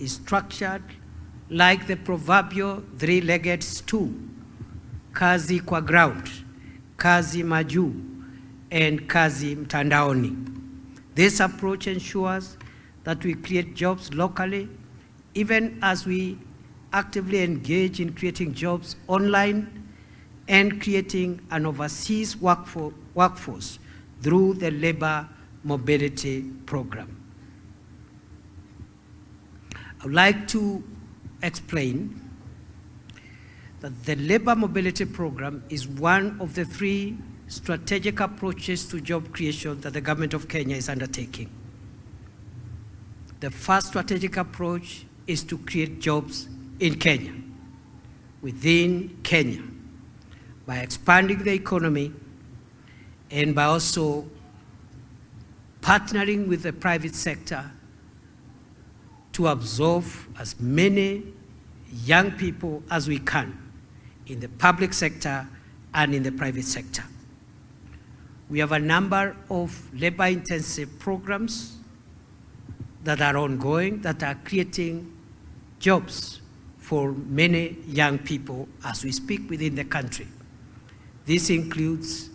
is structured like the proverbial three-legged stool: kazi kwa ground, kazi majuu, and kazi mtandaoni. This approach ensures that we create jobs locally, even as we actively engage in creating jobs online and creating an overseas workforce through the labor mobility program. I would like to explain that the labor mobility program is one of the 3 strategic approaches to job creation that the government of Kenya is undertaking. The first strategic approach is to create jobs in Kenya, within Kenya, by expanding the economy and by also partnering with the private sector to absorb as many young people as we can in the public sector and in the private sector. We have a number of labor-intensive programs that are ongoing that are creating jobs for many young people as we speak within the country. This includes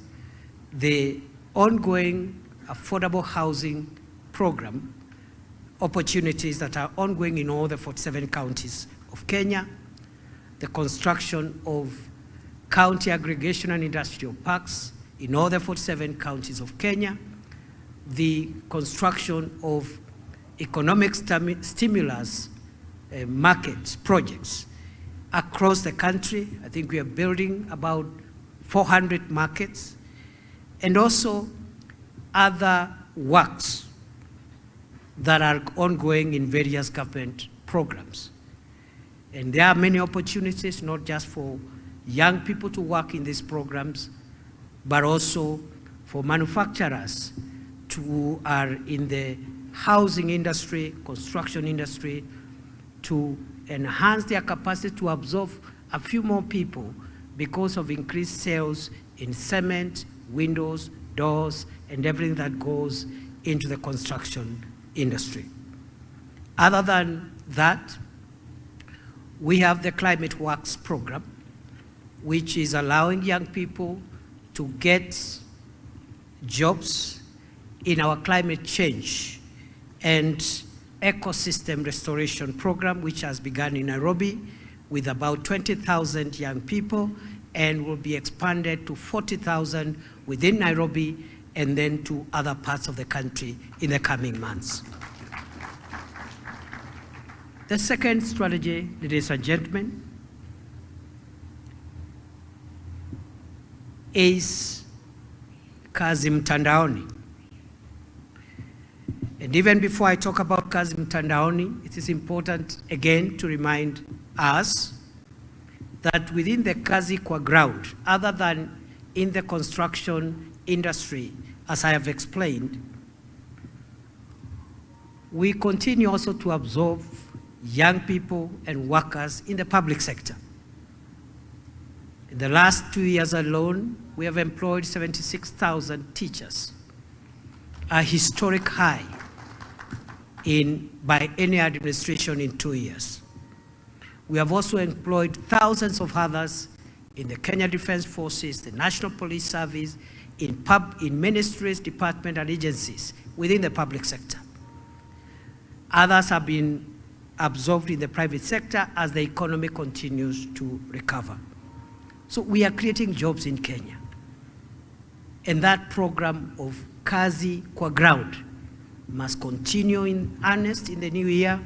the ongoing affordable housing program opportunities that are ongoing in all the 47 counties of Kenya, the construction of county aggregation and industrial parks in all the 47 counties of Kenya, the construction of economic stimulus market projects across the country. I think we are building about 400 markets, and also other works that are ongoing in various government programs. And there are many opportunities, not just for young people to work in these programs, but also for manufacturers who are in the housing industry, construction industry, to enhance their capacity to absorb a few more people because of increased sales in cement, windows, doors, and everything that goes into the construction industry. Other than that, we have the Climate Works program, which is allowing young people to get jobs in our climate change and ecosystem restoration program, which has begun in Nairobi with about 20,000 young people and will be expanded to 40,000 within Nairobi and then to other parts of the country in the coming months. The second strategy, ladies and gentlemen, is kazi mtandaoni. And even before I talk about kazi mtandaoni, it is important again to remind us that within the kazi kwa ground, other than in the construction industry, as I have explained, we continue also to absorb young people and workers in the public sector. In the last 2 years alone, we have employed 76,000 teachers, a historic high by any administration in 2 years. We have also employed thousands of others in the Kenya Defense Forces, the National Police Service, in ministries, departments, and agencies within the public sector. Others have been absorbed in the private sector as the economy continues to recover. So we are creating jobs in Kenya. And that program of kazi kwa ground must continue in earnest in the new year,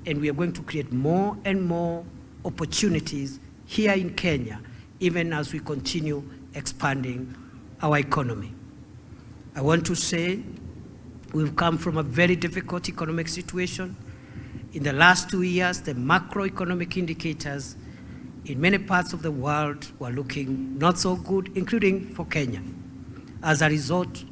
and we are going to create more and more opportunities here in Kenya, even as we continue expanding our economy. I want to say we've come from a very difficult economic situation. In the last 2 years, the macroeconomic indicators in many parts of the world were looking not so good, including for Kenya, as a result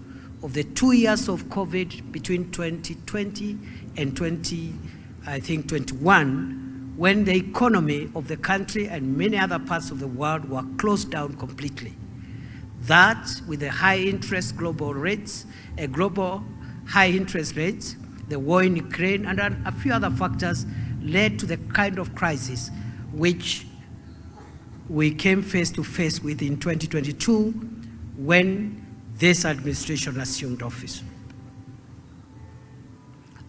of the 2 years of COVID between 2020 and 2021, when the economy of the country and many other parts of the world were closed down completely. That, with the high interest global rates, global high interest rates, the war in Ukraine, and a few other factors, led to the kind of crisis which we came face to face with in 2022 when this administration assumed office.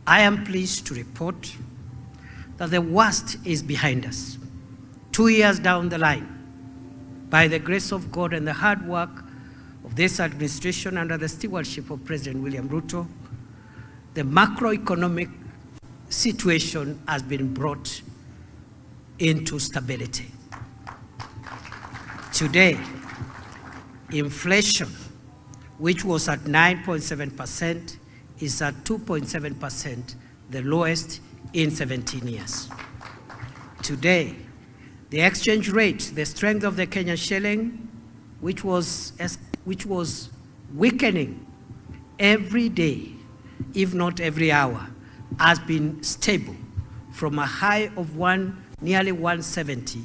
I am pleased to report that the worst is behind us. 2 years down the line, by the grace of God and the hard work of this administration under the stewardship of President William Ruto, the macroeconomic situation has been brought into stability. Today, inflation, which was at 9.7%, is at 2.7%, the lowest in 17 years. Today, the exchange rate, the strength of the Kenyan shilling, which was weakening every day, if not every hour, has been stable from a high of nearly 170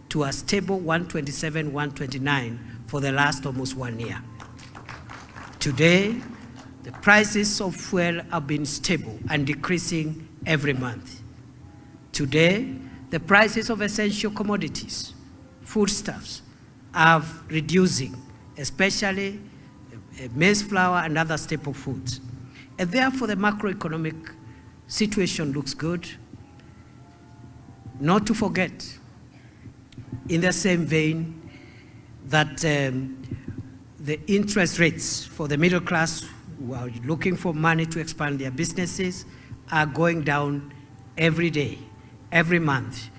to a stable 127, 129 for the last almost 1 year. Today, the prices of fuel have been stable and decreasing every month. Today, the prices of essential commodities, foodstuffs, are reducing, especially maize flour and other staple foods. And therefore, the macroeconomic situation looks good. Not to forget, in the same vein, that the interest rates for the middle class who are looking for money to expand their businesses are going down every day, every month.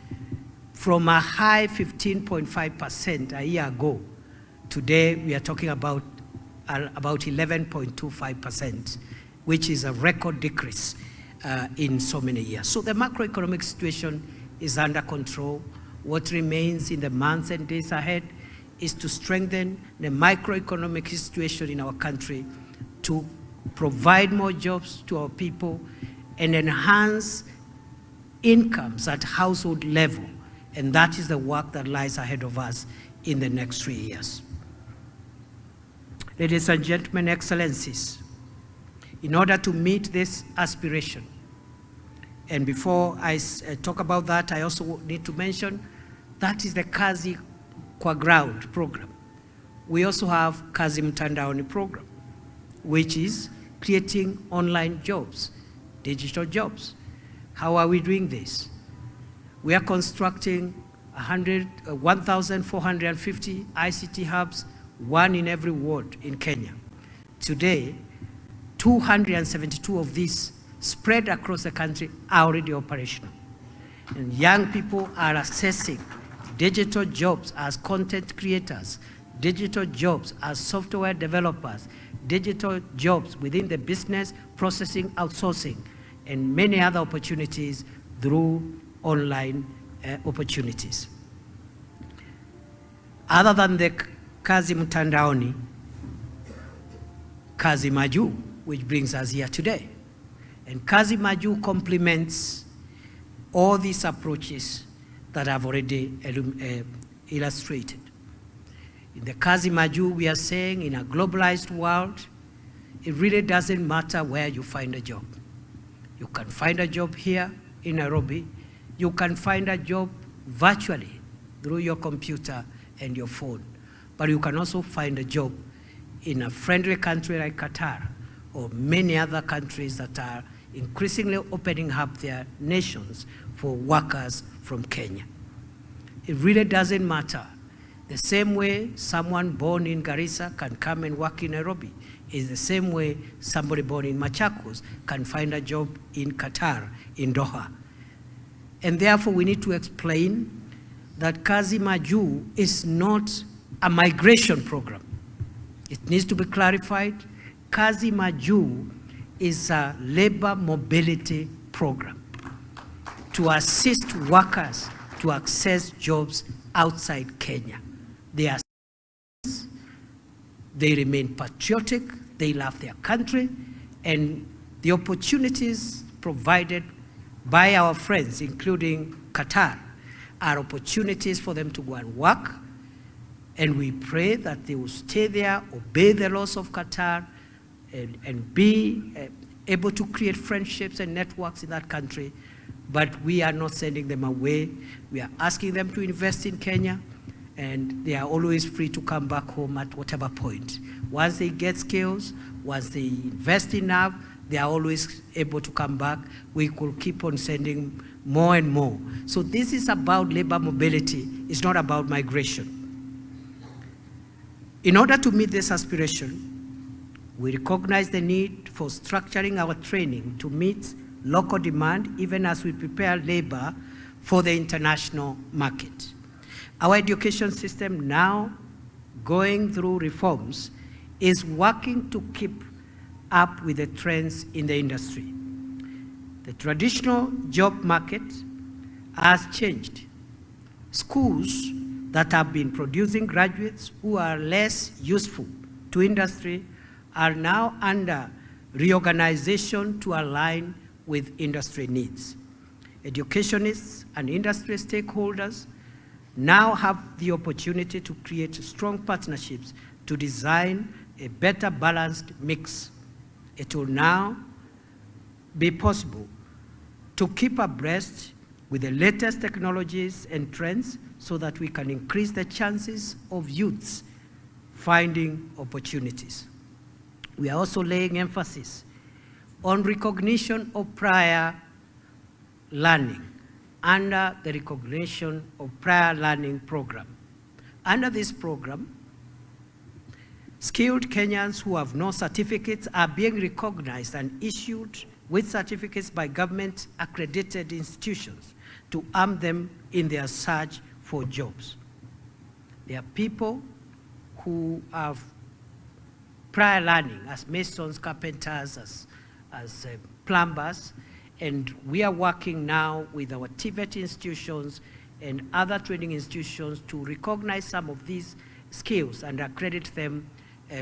From a high 15.5% a year ago, today we are talking about 11.25%, which is a record decrease in so many years. So the macroeconomic situation is under control. What remains in the months and days ahead is to strengthen the microeconomic situation in our country, to provide more jobs to our people and enhance incomes at household level. And that is the work that lies ahead of us in the next 3 years. Ladies and gentlemen, excellencies, in order to meet this aspiration, and before I talk about that, I also need to mention that is the Kazi Kwa Ground program. We also have Kazi Mtandaoni program, which is creating online jobs, digital jobs. How are we doing this? We are constructing 1,450 ICT hubs, one in every ward in Kenya. Today, 272 of these spread across the country are already operational. And young people are accessing digital jobs as content creators, digital jobs as software developers, digital jobs within the business processing, outsourcing, and many other opportunities through online opportunities. Other than the Kazi Mtandaoni, Kazi Maju, which brings us here today. And Kazi Maju complements all these approaches that I've already illustrated. In the Kazi Maju, we are saying in a globalized world, it really doesn't matter where you find a job. You can find a job here in Nairobi. You can find a job virtually through your computer and your phone. But you can also find a job in a friendly country like Qatar or many other countries that are increasingly opening up their nations for workers from Kenya. It really doesn't matter. The same way someone born in Garissa can come and work in Nairobi is the same way somebody born in Machakos can find a job in Qatar, in Doha. And therefore we need to explain that Kazi Maju is not a migration program. It needs to be clarified. Kazi Maju is a labor mobility program to assist workers to access jobs outside Kenya. They remain patriotic, they love their country, and the opportunities provided by our friends, including Qatar, are opportunities for them to go and work. And we pray that they will stay there, obey the laws of Qatar, and be able to create friendships and networks in that country but we are not sending them away. We are asking them to invest in Kenya, and they are always free to come back home at whatever point. Once they get skills, once they invest enough, they are always able to come back. We could keep on sending more and more. So this is about labor mobility. It's not about migration. In order to meet this aspiration, we recognize the need for structuring our training to meet local demand, even as we prepare labor for the international market. Our education system, now going through reforms, is working to keep up with the trends in the industry. The traditional job market has changed. Schools that have been producing graduates who are less useful to industry are now under reorganization to align with industry needs. Educationists and industry stakeholders now have the opportunity to create strong partnerships to design a better balanced mix. It will now be possible to keep abreast with the latest technologies and trends so that we can increase the chances of youths finding opportunities. We are also laying emphasis on recognition of prior learning under the Recognition of Prior Learning Program. Under this program, skilled Kenyans who have no certificates are being recognized and issued with certificates by government-accredited institutions to arm them in their search for jobs. There are people who have prior learning as masons, carpenters, as plumbers, and we are working now with our TVET institutions and other training institutions to recognize some of these skills and accredit them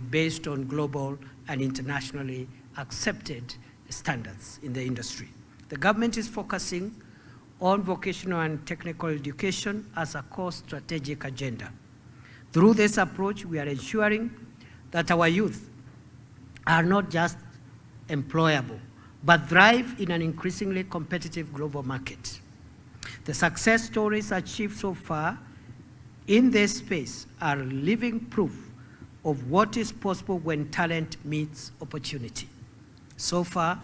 based on global and internationally accepted standards in the industry. The government is focusing on vocational and technical education as a core strategic agenda. Through this approach, we are ensuring that our youth are not just employable, but thrive in an increasingly competitive global market. The success stories achieved so far in this space are living proof of what is possible when talent meets opportunity. So far,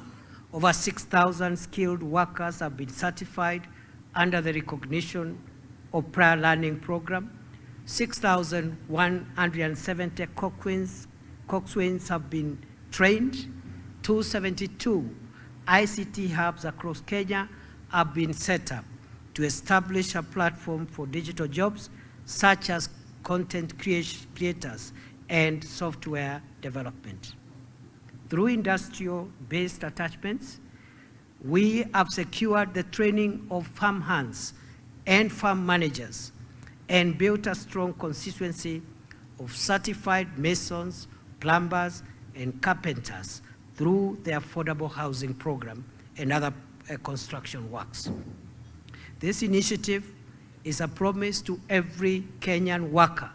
over 6,000 skilled workers have been certified under the Recognition of Prior Learning Program. 6,170 coxswains have been trained. 272 ICT hubs across Kenya have been set up to establish a platform for digital jobs, such as content creators and software development. Through industrial-based attachments, we have secured the training of farm hands and farm managers and built a strong constituency of certified masons, plumbers, and carpenters through the affordable housing program and other construction works. This initiative is a promise to every Kenyan worker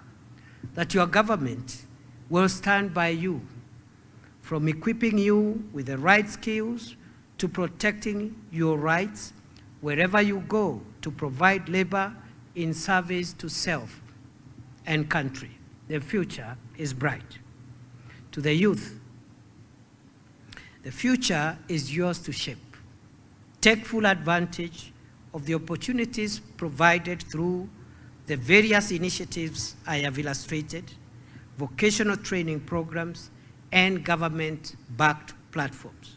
that your government will stand by you, from equipping you with the right skills to protecting your rights wherever you go to provide labor in service to self and country. The future is bright. To the youth, the future is yours to shape. Take full advantage of the opportunities provided through the various initiatives I have illustrated, vocational training programs, and government-backed platforms.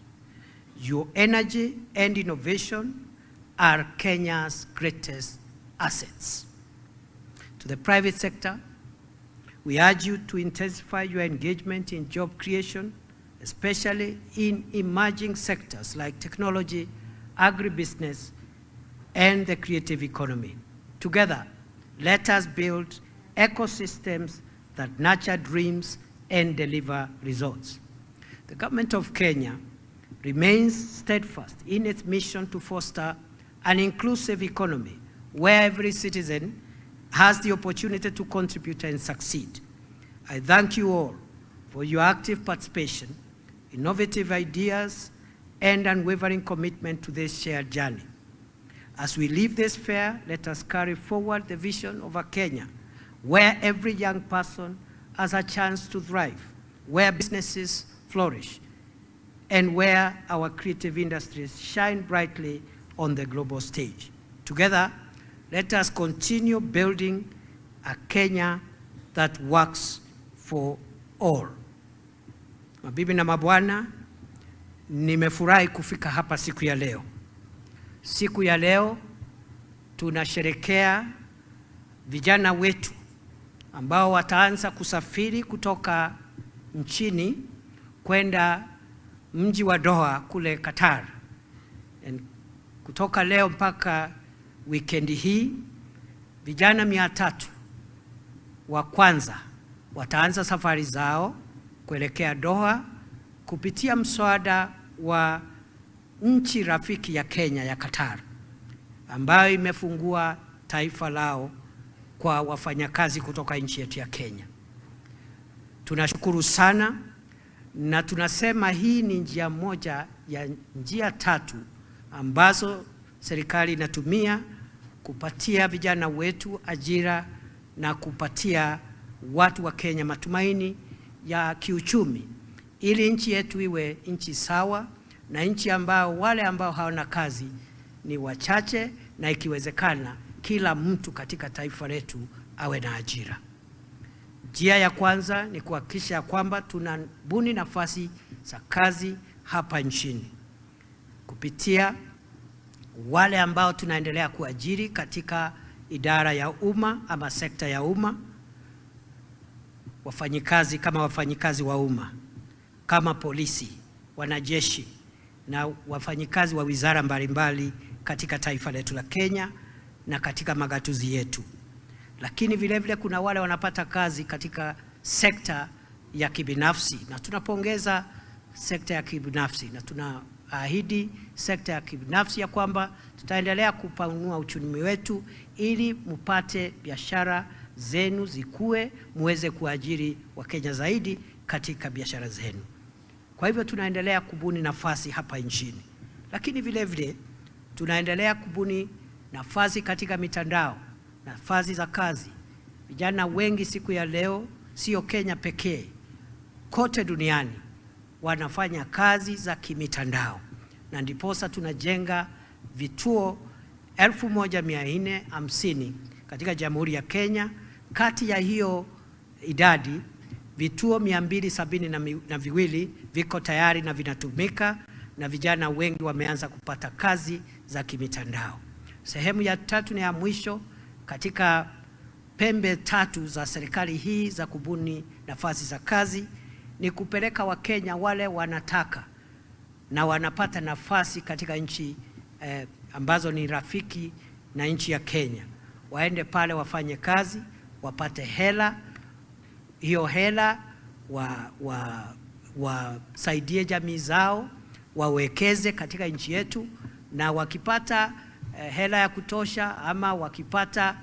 Your energy and innovation are Kenya's greatest assets. To the private sector, we urge you to intensify your engagement in job creation, especially in emerging sectors like technology, agribusiness, and the creative economy. Together, let us build ecosystems that nurture dreams and deliver results. The government of Kenya remains steadfast in its mission to foster an inclusive economy where every citizen has the opportunity to contribute and succeed. I thank you all for your active participation, innovative ideas, and unwavering commitment to this shared journey. As we leave this fair, let us carry forward the vision of a Kenya where every young person has a chance to thrive, where businesses flourish, and where our creative industries shine brightly on the global stage. Together, let us continue building a Kenya that works for all. Mabibi na mabwana, nimefurahi kufika hapa siku ya leo. Siku ya leo tunasherekea vijana wetu ambao wataanza kusafiri kutoka nchini kwenda mji wa Doha kule Qatar. Kutoka leo mpaka wikendi hii, vijana 300 wa kwanza wataanza safari zao kuelekea Doha kupitia mswada wa nchi rafiki ya Kenya ya Qatar, ambayo imefungua taifa lao kwa wafanyakazi kutoka nchi yetu ya Kenya. Tunashukuru sana na tunasema hii ni njia moja ya njia 3 ambazo serikali inatumia kupatia vijana wetu ajira na kupatia watu wa Kenya matumaini ya kiuchumi, ili nchi yetu iwe nchi sawa na nchi ambao wale ambao hawana kazi ni wachache, na ikiwezekana kila mtu katika taifa letu awe na ajira. Njia ya kwanza ni kuhakikisha kwamba tunabuni nafasi za kazi hapa nchini kupitia wale ambao tunaendelea kuajiri katika idara ya umma ama sekta ya umma, wafanyikazi kama wafanyikazi wa umma, kama polisi, wanajeshi na wafanyikazi wa wizara mbalimbali katika taifa letu la Kenya na katika magatuzi yetu. Lakini vile vile kuna wale wanapata kazi katika sekta ya kibinafsi, na tunapongeza sekta ya kibinafsi na tunaahidi sekta ya kibinafsi ya kwamba tutaendelea kupanua uchumi wetu ili mpate biashara zenu zikue, muweze kuajiri Wakenya zaidi katika biashara zenu. Kwa hivyo tunaendelea kubuni nafasi hapa nchini, lakini vile vile tunaendelea kubuni nafasi katika mitandao, nafasi za kazi. Vijana wengi siku ya leo, sio Kenya pekee, kote duniani wanafanya kazi za kimitandao, na ndiposa tunajenga vituo 1450 katika Jamhuri ya Kenya. Kati ya hiyo idadi, vituo 272 viko tayari na vinatumika, na vijana wengi wameanza kupata kazi za kimitandao. Sehemu ya 3 na ya mwisho katika pembe 3 za serikali hii za kubuni nafasi za kazi ni kupeleka Wakenya wale wanataka na wanapata nafasi katika nchi ambazo ni rafiki na nchi ya Kenya, waende pale wafanye kazi, wapate hela. Hiyo hela wasaidie jamii zao, wawekeze katika nchi yetu, na wakipata hela ya kutosha ama wakipata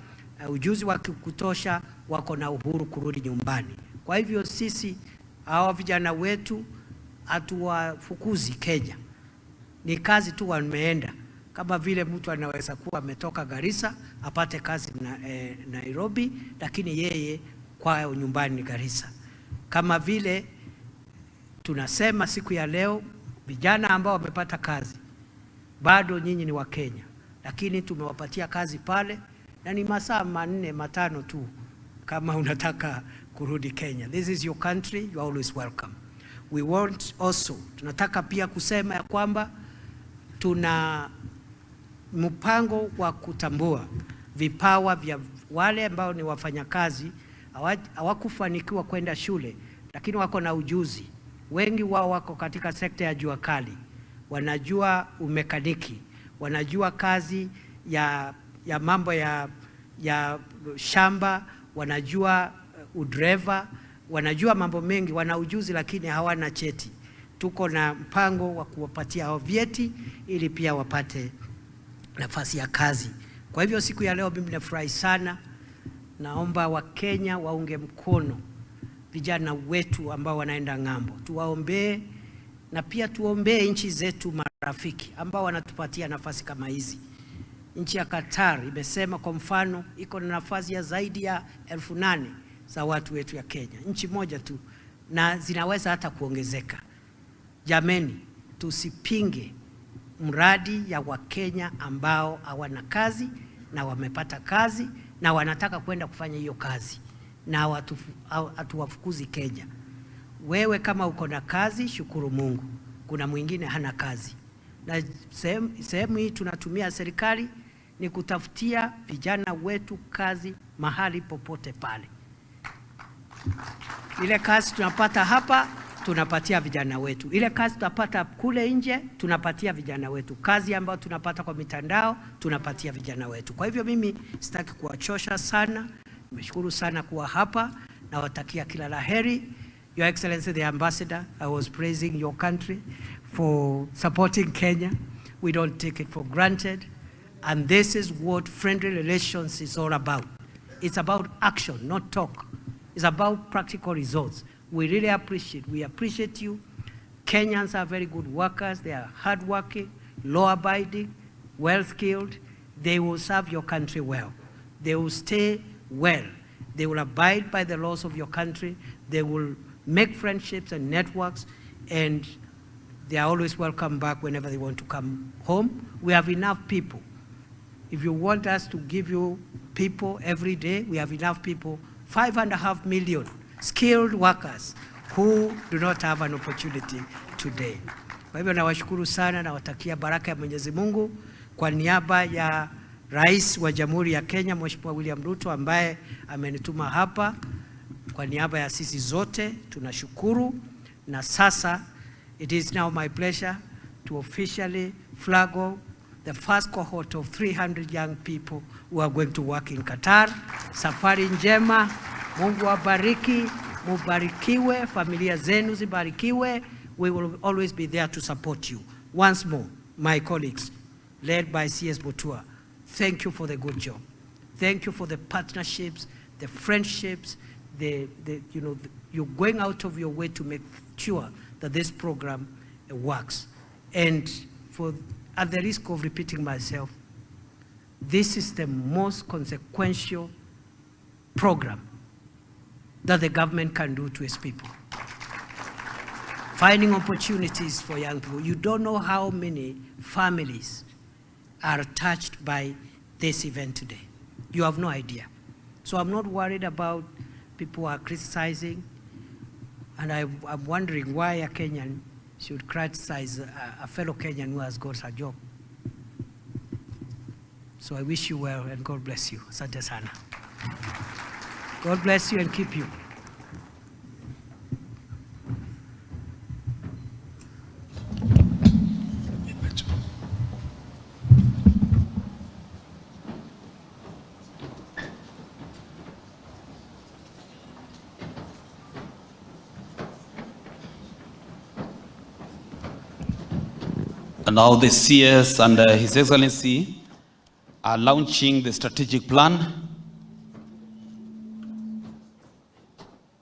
ujuzi wa kutosha, wako na uhuru kurudi nyumbani. Kwa hivyo sisi hawa vijana wetu hatuwafukuzi Kenya, ni kazi tu wameenda. Kama vile mtu anaweza kuwa ametoka Garissa apate kazi Nairobi, lakini yeye kwao nyumbani ni Garissa. Kama vile tunasema siku ya leo, vijana ambao wamepata kazi, bado nyinyi ni wa Kenya, lakini tumewapatia kazi pale na ni masaa 4-5 tu kama unataka kurudi Kenya. This is your country, you are always welcome. We want also, tunataka pia kusema ya kwamba tuna mpango wa kutambua vipawa vya wale ambao ni wafanyakazi hawakufanikiwa kwenda shule, lakini wako na ujuzi. Wengi wao wako katika sekta ya jua kali, wanajua umekaniki, wanajua kazi ya mambo ya shamba, wanajua udreva, wanajua mambo mengi, wana ujuzi lakini hawana cheti. Tuko na mpango wa kuwapatia hao vyeti ili pia wapate nafasi ya kazi. Kwa hivyo siku ya leo mimi nafurahi sana. Naomba Wakenya waunge mkono vijana wetu ambao wanaenda ng'ambo. Tuwaombee na pia tuombee nchi zetu marafiki ambao wanatupatia nafasi kama hizi. Nchi ya Qatar imesema kwa mfano iko na nafasi ya zaidi ya 8,000 za watu wetu ya Kenya, nchi moja tu, na zinaweza hata kuongezeka. Jameni, tusipinge mradi ya Wakenya ambao hawana kazi na wamepata kazi na wanataka kwenda kufanya hiyo kazi, na hatuwafukuzi Kenya. Wewe kama uko na kazi, shukuru Mungu. Kuna mwingine hana kazi, na sehemu hii tunatumia serikali ni kutafutia vijana wetu kazi mahali popote pale. Ile kazi tunapata hapa tunapatia vijana wetu, ile kazi tunapata kule nje tunapatia vijana wetu, kazi ambayo tunapata kwa mitandao tunapatia vijana wetu. Kwa hivyo mimi sitaki kuwachosha sana, nimeshukuru sana kuwa hapa na watakia kila laheri. Your Excellency the Ambassador, I was praising your country for supporting Kenya. We don't take it for granted, and this is what friendly relations is all about. It's about action, not talk. It's about practical results. We really appreciate you. Kenyans are very good workers. They are hardworking, law-abiding, well-skilled. They will serve your country well. They will stay well. They will abide by the laws of your country. They will make friendships and networks, and they are always welcome back whenever they want to come home. We have enough people. If you want us to give you people every day, we have enough people, 5.5 million skilled workers who do not have an opportunity today. Kwa hivyo nawashukuru sana na watakia baraka ya Mwenyezi Mungu kwa niaba ya Rais wa Jamhuri ya Kenya Mheshimiwa William Ruto ambaye amenituma hapa. Kwa niaba ya sisi zote tunashukuru, na sasa it is now my pleasure to officially flag off the first cohort of 300 young people who are going to work in Qatar. Safari njema, Mungu awabariki, mubarikiwe, familia zenu zibarikiwe. We will always be there to support you. Once more, my colleagues, led by CS Botua, thank you for the good job. Thank you for the partnerships, the friendships, you're going out of your way to make sure that this program works. And at the risk of repeating myself, this is the most consequential program that the government can do to its people. Finding opportunities for young people. You don't know how many families are touched by this event today. You have no idea. So I'm not worried about people are criticizing, and I'm wondering why a Kenyan should criticize a fellow Kenyan who has got a job. So I wish you well, and God bless you. Asante sana. God bless you and keep you. And now the CS and His Excellency are launching the strategic plan